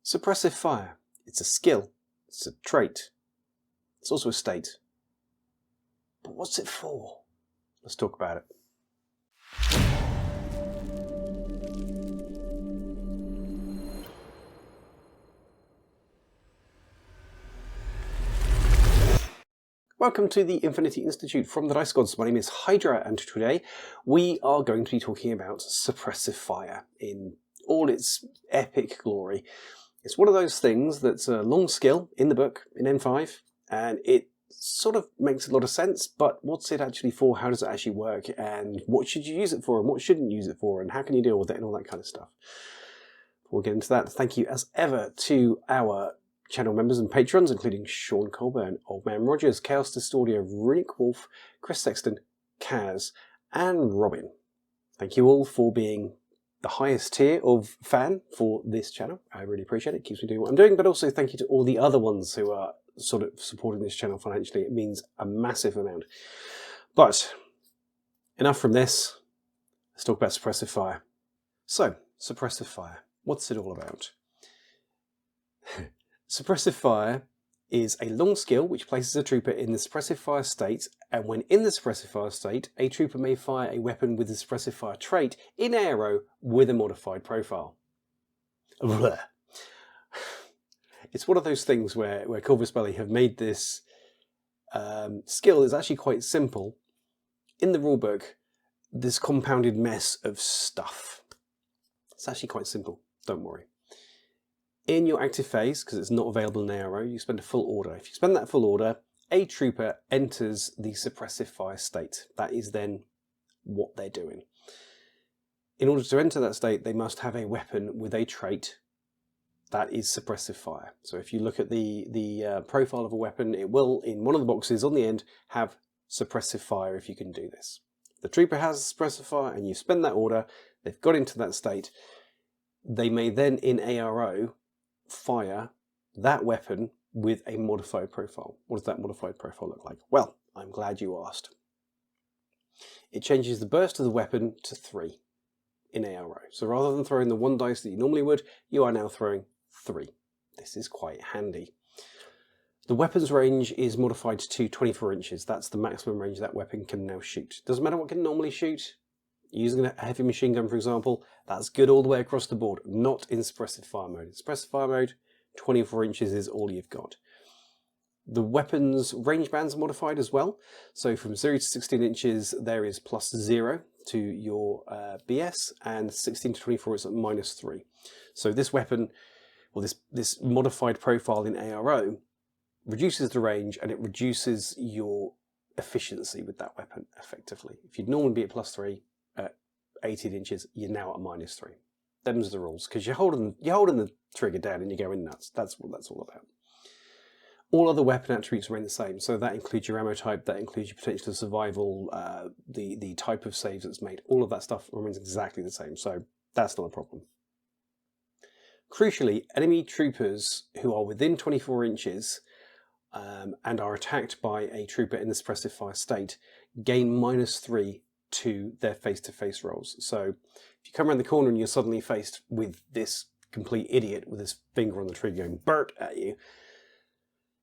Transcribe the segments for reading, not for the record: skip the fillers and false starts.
Suppressive fire. It's a skill. It's a trait. It's also a state. But what's it for? Let's talk about it. Welcome to the Infinity Institute from the Dice Gods. My name is Hydra, and today we are going to be talking about Suppressive Fire in all its epic glory. It's one of those things that's a long skill in the book, in N5, and it sort of makes a lot of sense, but what's it actually for? How does it actually work? And what should you use it for? And what shouldn't you use it for? And how can you deal with it? And all that kind of stuff. Before we get into that, thank you as ever to our channel members and patrons, including Sean Colburn, Old Man Rogers, Chaos Distordia, Runic Wolf, Chris Sexton, Kaz, and Robin. Thank you all for being the highest tier of fan for this channel. I really appreciate it. It keeps me doing what I'm doing, but also thank you to all the other ones who are sort of supporting this channel financially. It means a massive amount. But enough from this. Let's talk about Suppressive Fire. So, Suppressive Fire. What's it all about? Suppressive Fire is a long skill which places a trooper in the Suppressive Fire state, and when in the Suppressive Fire state, a trooper may fire a weapon with the Suppressive Fire trait in aero with a modified profile. Blah. It's one of those things where Corvus Belli have made this skill is actually quite simple. In the rulebook, this compounded mess of stuff. It's actually quite simple, don't worry. In your active phase, because it's not available in aero, you spend a full order. If you spend that full order, a trooper enters the Suppressive Fire state. That is then what they're doing. In order to enter that state, they must have a weapon with a trait that is Suppressive Fire. So if you look at the profile of a weapon, it will, in one of the boxes on the end, have Suppressive Fire if you can do this. The trooper has Suppressive Fire and you spend that order, they've got into that state, they may then in ARO fire that weapon with a modified profile. What does that modified profile look like? Well, I'm glad you asked. It changes the burst of the weapon to 3 in ARO. So rather than throwing the 1 dice that you normally would, you are now throwing 3. This is quite handy. The weapon's range is modified to 24 inches. That's the maximum range that weapon can now shoot. Doesn't matter what it can normally shoot. Using a heavy machine gun, for example, that's good all the way across the board, not in Suppressive Fire mode. In Suppressive Fire mode, 24 inches is all you've got. The weapon's range bands are modified as well. So from 0 to 16 inches, there is +0 to your BS, and 16 to 24 is at -3. So this weapon, or this modified profile in ARO, reduces the range and it reduces your efficiency with that weapon effectively. If you'd normally be at +3, at 18 inches, you're now at -3. Them's the rules, because you're holding the trigger down and you're going nuts. That's what that's all about. All other weapon attributes remain the same, so that includes your ammo type, that includes your potential of survival, the type of saves that's made. All of that stuff remains exactly the same, so that's not a problem. Crucially, enemy troopers who are within 24 inches and are attacked by a trooper in the Suppressive Fire state gain -3 to their face-to-face rolls. So if you come around the corner and you're suddenly faced with this complete idiot with his finger on the trigger going BERT at you,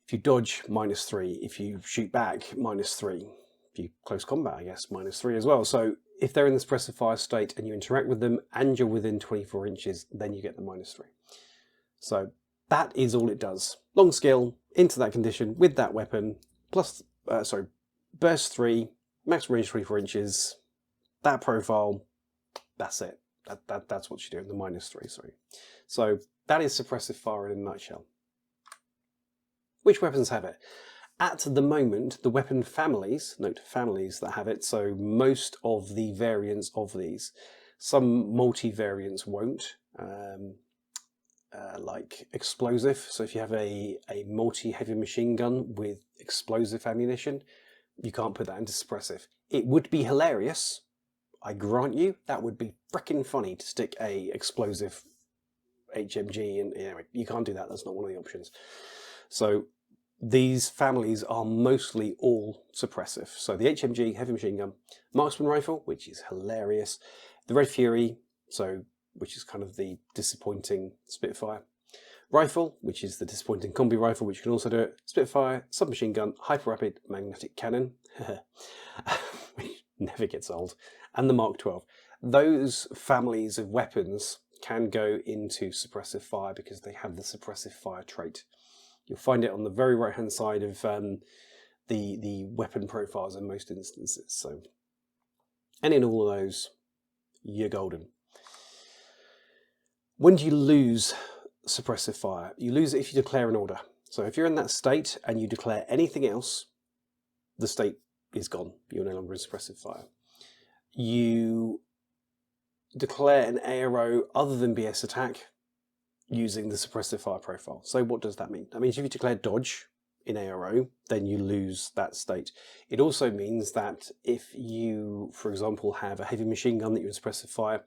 if you dodge, -3. If you shoot back, -3. If you close combat, I guess, -3 as well. So if they're in the Suppressive Fire state and you interact with them and you're within 24 inches, then you get the -3. So that is all it does. Long skill, into that condition with that weapon, plus, burst 3, max range 24 inches, that profile, that's it. That's what you do, the -3, sorry. So that is Suppressive Fire in a nutshell. Which weapons have it? At the moment, the weapon families, note families that have it, so most of the variants of these. Some multi-variants won't, like explosive. So if you have a multi-heavy machine gun with explosive ammunition, you can't put that into Suppressive. It would be hilarious, I grant you, that would be frickin' funny to stick a explosive HMG in. Anyway, you can't do that, that's not one of the options. So these families are mostly all Suppressive. So the HMG, heavy machine gun, marksman rifle, which is hilarious, the Red Fury, so which is kind of the disappointing Spitfire, Rifle, which is the disappointing combi rifle, which can also do it. Spitfire, submachine gun, hyper rapid magnetic cannon, which never gets old, and the Mark 12. Those families of weapons can go into suppressive fire because they have the suppressive fire trait. You'll find it on the very right hand side of the weapon profiles in most instances. So, and in all of those, you're golden. When do you lose suppressive fire? You lose it if you declare an order. So if you're in that state and you declare anything else, the state is gone. You're no longer in suppressive fire. You declare an ARO other than BS attack using the suppressive fire profile. So what does that mean? That means if you declare dodge in ARO, then you lose that state. It also means that if you, for example, have a heavy machine gun that you're in suppressive fire,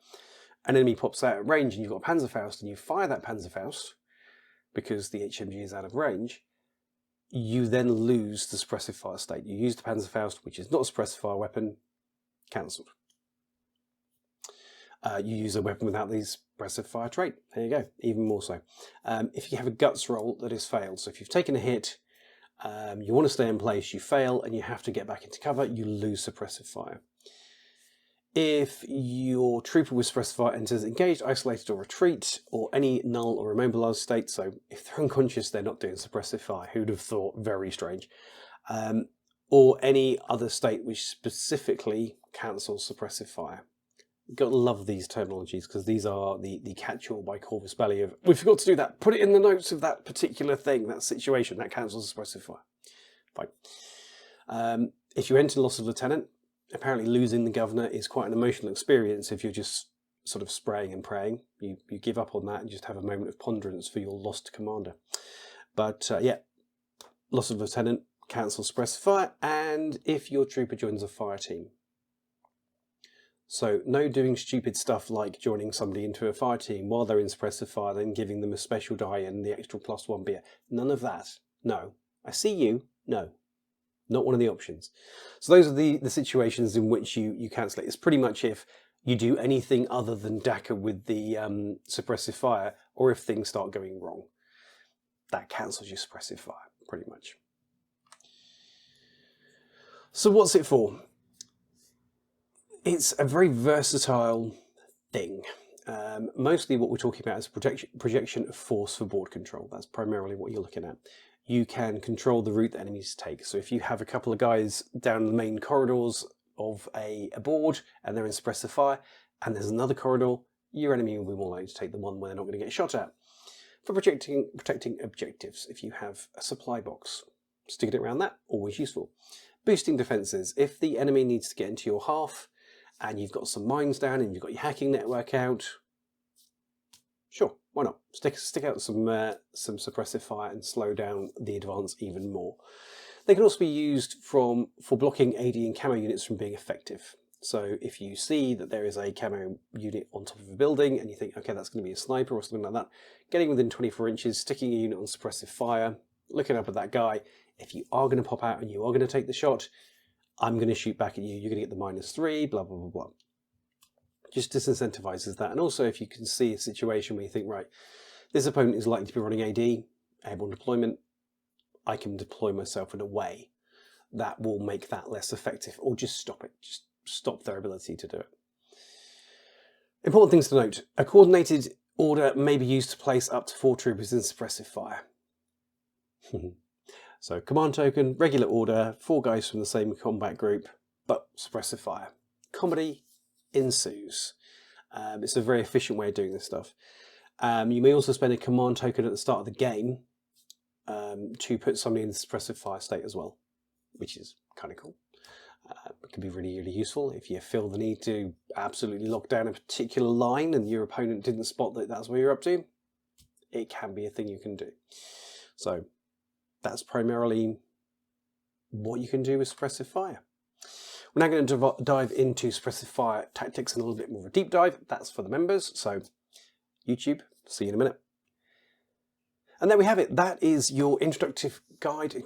an enemy pops out at range and you've got a Panzerfaust and you fire that Panzerfaust because the HMG is out of range, you then lose the suppressive fire state. You use the Panzerfaust, which is not a suppressive fire weapon, cancelled. You use a weapon without the suppressive fire trait. There you go, even more so. If you have a guts roll that has failed, so if you've taken a hit, you want to stay in place, you fail, and you have to get back into cover, you lose suppressive fire. If your trooper with suppressive fire enters engaged, isolated, or retreat, or any null or immobilized state, so if they're unconscious, they're not doing suppressive fire. Who'd have thought? Very strange. Or any other state which specifically cancels suppressive fire. You've got to love these terminologies because these are the catch-all by Corvus Belli of, we forgot to do that, put it in the notes of that particular thing, that situation, that cancels suppressive fire. Fine. If you enter loss of lieutenant, apparently losing the governor is quite an emotional experience if you're just sort of spraying and praying. You give up on that and just have a moment of ponderance for your lost commander. But yeah, loss of lieutenant, cancel suppressive fire, and if your trooper joins a fire team. So no doing stupid stuff like joining somebody into a fire team while they're in suppressive fire, then giving them a special die and the extra +1 beer. None of that. No. I see you. No. Not one of the options. So those are the situations in which you cancel it. It's pretty much if you do anything other than DACA with the suppressive fire, or if things start going wrong. That cancels your suppressive fire, pretty much. So what's it for? It's a very versatile thing. Mostly what we're talking about is projection of force for board control. That's primarily what you're looking at. You can control the route that enemies take. So if you have a couple of guys down the main corridors of a board and they're in suppressive fire and there's another corridor, your enemy will be more likely to take the one where they're not going to get shot at. For protecting objectives, if you have a supply box, sticking it around that, always useful. Boosting defences. If the enemy needs to get into your half and you've got some mines down and you've got your hacking network out, sure, why not? Stick out some suppressive fire and slow down the advance even more. They can also be used for blocking AD and camo units from being effective. So if you see that there is a camo unit on top of a building and you think, okay, that's going to be a sniper or something like that, getting within 24 inches, sticking a unit on suppressive fire, looking up at that guy, if you are going to pop out and you are going to take the shot, I'm going to shoot back at you, you're going to get the -3, blah, blah, blah, blah. Just disincentivizes that. And also if you can see a situation where you think, right, this opponent is likely to be running AD, airborne deployment, I can deploy myself in a way that will make that less effective, or just stop it, just stop their ability to do it. Important things to note: a coordinated order may be used to place up to 4 troopers in suppressive fire. So command token, regular order, 4 guys from the same combat group, but suppressive fire. Comedy ensues. It's a very efficient way of doing this stuff. You may also spend a command token at the start of the game to put somebody in the suppressive fire state as well, which is kind of cool. It can be really, really useful if you feel the need to absolutely lock down a particular line and your opponent didn't spot that that's where you're up to. It can be a thing you can do. So that's primarily what you can do with suppressive fire. We're now going to dive into suppressive fire tactics in a little bit more of a deep dive. That's for the members, so YouTube, see you in a minute. And there we have it. That is your introductory guide to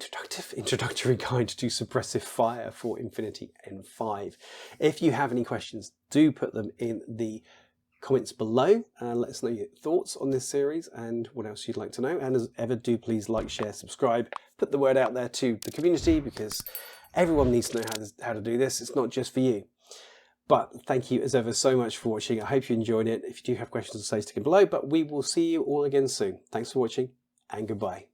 suppressive fire for Infinity N5. If you have any questions, do put them in the comments below and let us know your thoughts on this series and what else you'd like to know. And as ever, do please like, share, subscribe, put the word out there to the community, because everyone needs to know how to do this. It's not just for you. But thank you as ever so much for watching. I hope you enjoyed it. If you do have questions, say stick them below, but we will see you all again soon. Thanks for watching, and goodbye.